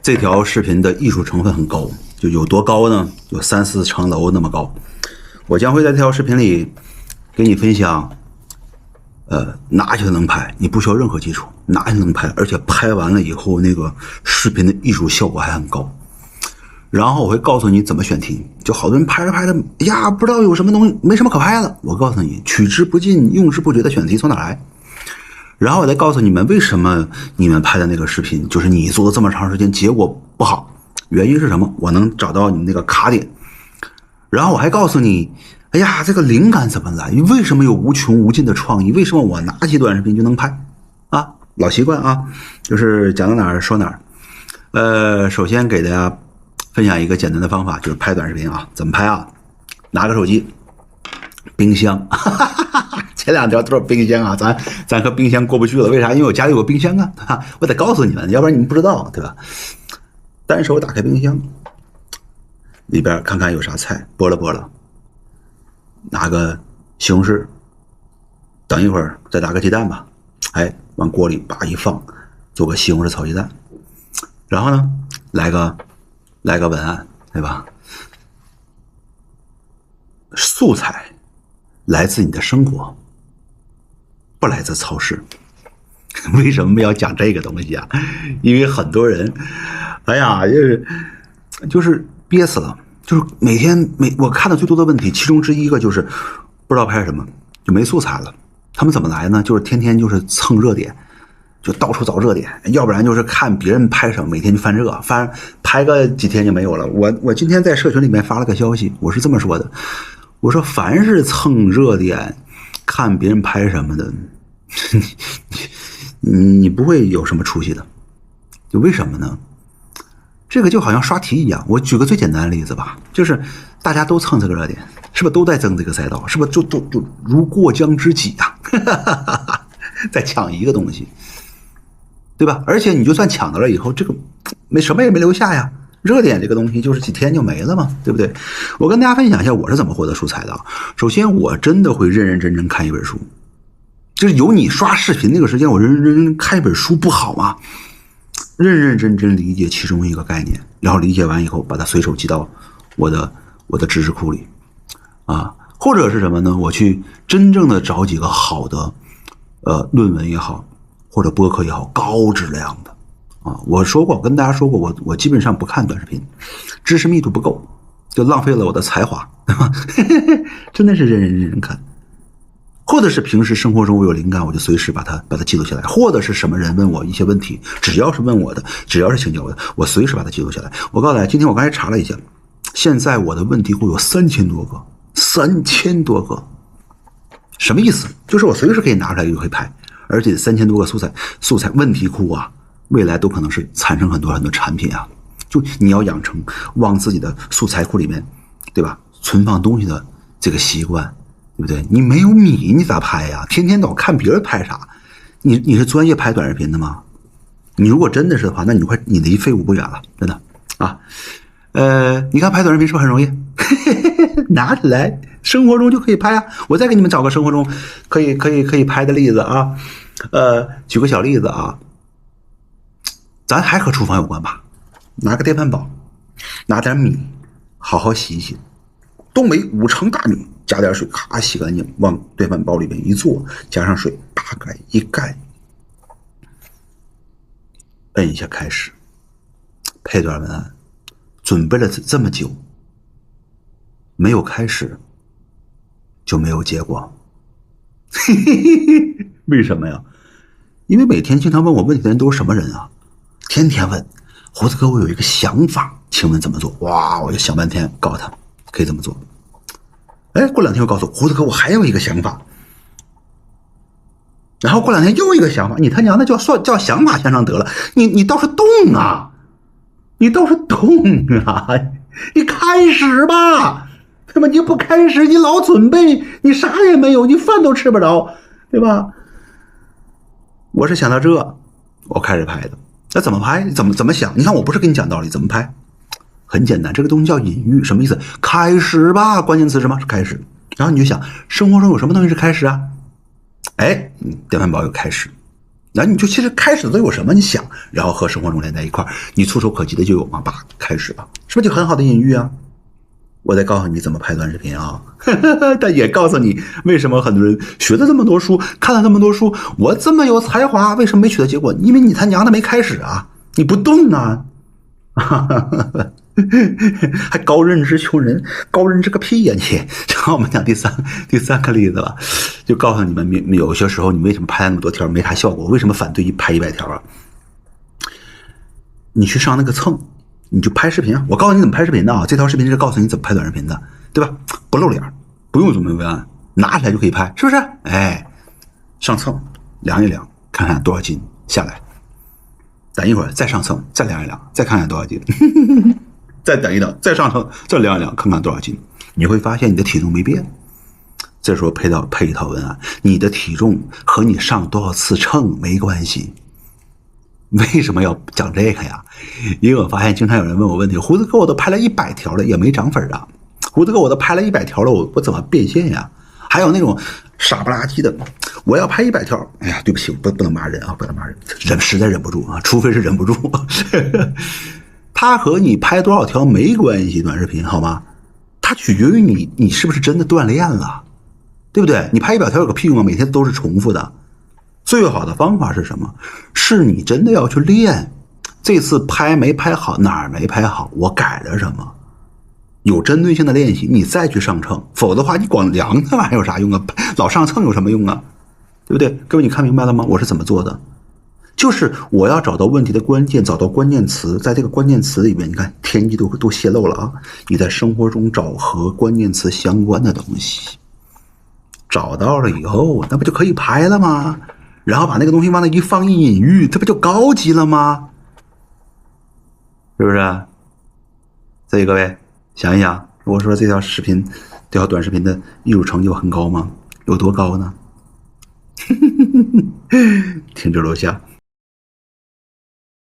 这条视频的艺术成分很高，就有多高呢？有3-4层楼那么高。我将会在这条视频里给你分享，哪些能拍，你不需要任何基础，哪些能拍，而且拍完了以后那个视频的艺术效果还很高。然后我会告诉你怎么选题，就好多人拍着拍着呀，不知道有什么东西，没什么可拍的。我告诉你，取之不尽、用之不绝的选题从哪来。然后我再告诉你们为什么你们拍的那个视频，就是你做了这么长时间，结果不好，原因是什么？我能找到你那个卡点。然后我还告诉你，哎呀，这个灵感怎么来？为什么有无穷无尽的创意？为什么我拿起短视频就能拍？啊，老习惯啊，就是讲到哪儿说哪儿。首先给大家分享一个简单的方法，就是拍短视频啊，怎么拍啊？拿个手机，冰箱，前2条都是冰箱啊，咱和冰箱过不去了，为啥？因为我家里有个冰箱啊，我得告诉你们，要不然你们不知道，对吧？单手打开冰箱，里边看看有啥菜，拨了，拿个西红柿，等一会儿再打个鸡蛋吧，哎，往锅里叭一放，做个西红柿炒鸡蛋，然后呢，来个文案，对吧？素材来自你的生活，不来自超市。为什么要讲这个东西啊？因为很多人，哎呀，就是憋死了，就是我看到最多的问题，其中之一个就是不知道拍什么，就没素材了。他们怎么来呢？就是天天就是蹭热点，就到处找热点，要不然就是看别人拍什么，每天就翻热，拍个几天就没有了。我今天在社群里面发了个消息，我是这么说的，我说凡是蹭热点，看别人拍什么的，你不会有什么出息的。就为什么呢？这个就好像刷题一样，我举个最简单的例子吧，就是大家都蹭这个热点，是不是都在争这个赛道？是不是就如过江之鲫啊？在抢一个东西，对吧？而且你就算抢到了以后，这个什么也没留下呀。热点这个东西就是几天就没了嘛，对不对？我跟大家分享一下我是怎么获得素材的。首先，我真的会认认真真看一本书，就是有你刷视频那个时间，我认认真真看一本书不好吗？认认真真理解其中一个概念，然后理解完以后，把它随手记到我的知识库里啊，或者是什么呢？我去真正的找几个好的论文也好，或者播客也好，高质量的啊。我跟大家说过，我基本上不看短视频，知识密度不够，就浪费了我的才华，对吧？真的是认认真真看。或者是平时生活中我有灵感，我就随时把它记录下来，或者是什么人问我一些问题，只要是问我的，只要是请教我的，我随时把它记录下来。我告诉大家，今天我刚才查了一下，现在我的问题库有3000多个，3000多个，什么意思？就是我随时可以拿出来就可以拍，而且3000多个素材问题库啊，未来都可能是产生很多很多产品啊。就你要养成往自己的素材库里面，对吧？存放东西的这个习惯。对不对？你没有米，你咋拍呀？天天老看别人拍啥？你是专业拍短视频的吗？你如果真的是的话，那你离废物不远了，真的啊。你看拍短视频是不是很容易？拿起来，生活中就可以拍啊。我再给你们找个生活中可以拍的例子啊。举个小例子啊，咱还和厨房有关吧？拿个电饭煲，拿点米，好好洗一洗。东北5成大米，加点水，咔洗干净，往电饭煲里面一坐，加上水，大概一盖，摁一下开始，配段文案，准备了这么久，没有开始就没有结果。为什么呀？因为每天经常问我问题的人都是什么人啊？天天问，胡子哥，我有一个想法，请问怎么做？哇，我就想半天，告诉他可以这么做。哎，过2天又告诉我，胡子哥，我还有一个想法。然后过2天又一个想法，你他娘的叫想法先生得了，你倒是动啊，你开始吧，对吧？你不开始，你老准备，你啥也没有，你饭都吃不着，对吧？我是想到这，我开始拍的。那怎么拍？怎么想？你看我不是跟你讲道理，怎么拍？很简单，这个东西叫隐喻，什么意思？开始吧，关键词是什么？是开始。然后你就想，生活中有什么东西是开始啊？哎，电饭煲有开始，然后你就其实开始都有什么你想，然后和生活中连在一块儿，你触手可及的就有嘛，叭开始了，是不是就很好的隐喻啊？我再告诉你怎么拍短视频啊，但也告诉你为什么很多人学了这么多书，看了这么多书，我这么有才华，为什么没取得结果？因为你他娘的没开始啊，你不动啊，还高认知求人，高认知个屁呀你！然后我们讲第三个例子了，就告诉你们，有些时候你为什么拍那么多条没啥效果？为什么反对拍100条啊？你去上那个蹭。你就拍视频啊！我告诉你怎么拍视频的啊！这条视频是告诉你怎么拍短视频的，对吧？不露脸，不用准备文案，拿起来就可以拍，是不是？哎，上蹭量一量，看看多少斤下来，等一会儿再上蹭，再量一量，再看看多少斤，再等一等，再上蹭，再量一量，看看多少斤，你会发现你的体重没变。这时候配一套文案，你的体重和你上多少次秤没关系。为什么要讲这个呀？因为我发现经常有人问我问题，胡子哥我都拍了100条了也没涨粉啊，胡子哥我都拍了100条了，我怎么变现呀？还有那种傻不拉几的，我要拍100条，哎呀，对不起，不能骂人啊，不能骂人，实在忍不住啊，除非是忍不住。他和你拍多少条没关系，短视频好吗？它取决于你是不是真的锻炼了，对不对？你拍100条有个屁用啊，每天都是重复的。最好的方法是什么？是你真的要去练，这次拍没拍好，哪儿没拍好，我改了什么，有针对性的练习，你再去上秤，否则的话你光量那玩意儿有啥用啊？老上秤有什么用啊？对不对？各位你看明白了吗？我是怎么做的？就是我要找到问题的关键，找到关键词，在这个关键词里面，你看天机都泄露了啊！你在生活中找和关键词相关的东西，找到了以后，那不就可以拍了吗？然后把那个东西往那一放一隐喻，这不就高级了吗？是不是？所以各位想一想，我说这条短视频的艺术成就很高吗？有多高呢？听着楼下。